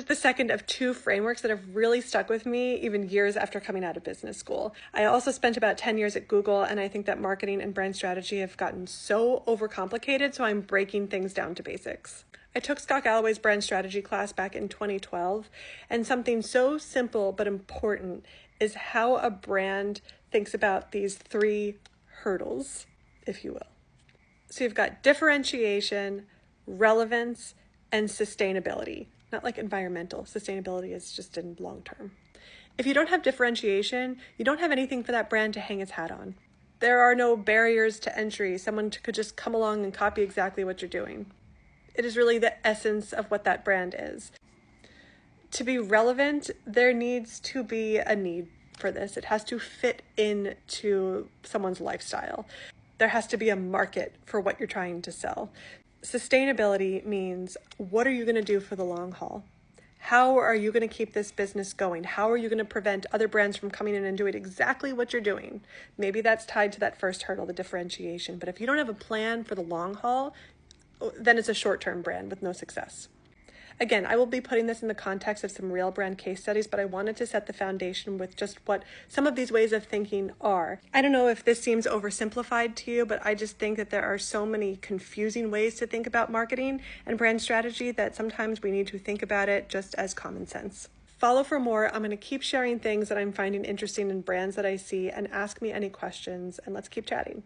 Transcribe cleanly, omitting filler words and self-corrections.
just the second of two frameworks that have really stuck with me even years after coming out of business school. I also spent about 10 years at Google, and I think that marketing and brand strategy have gotten so overcomplicated, so I'm breaking things down to basics. I took Scott Galloway's brand strategy class back in 2012, and something so simple but important is how a brand thinks about these three hurdles, if you will. So you've got differentiation, relevance, and sustainability. Not like environmental. Sustainability is just in long term. If you don't have differentiation, you don't have anything for that brand to hang its hat on. There are no barriers to entry. Someone could just come along and copy exactly what you're doing. It is really the essence of what that brand is. To be relevant, there needs to be a need for this. It has to fit into someone's lifestyle. There has to be a market for what you're trying to sell. Sustainability means, what are you going to do for the long haul? How are you going to keep this business going? How are you going to prevent other brands from coming in and doing exactly what you're doing? Maybe that's tied to that first hurdle, the differentiation. But if you don't have a plan for the long haul, then it's a short-term brand with no success. Again, I will be putting this in the context of some real brand case studies, but I wanted to set the foundation with just what some of these ways of thinking are. I don't know if this seems oversimplified to you, but I just think that there are so many confusing ways to think about marketing and brand strategy that sometimes we need to think about it just as common sense. Follow for more. I'm going to keep sharing things that I'm finding interesting in brands that I see, and ask me any questions, and let's keep chatting.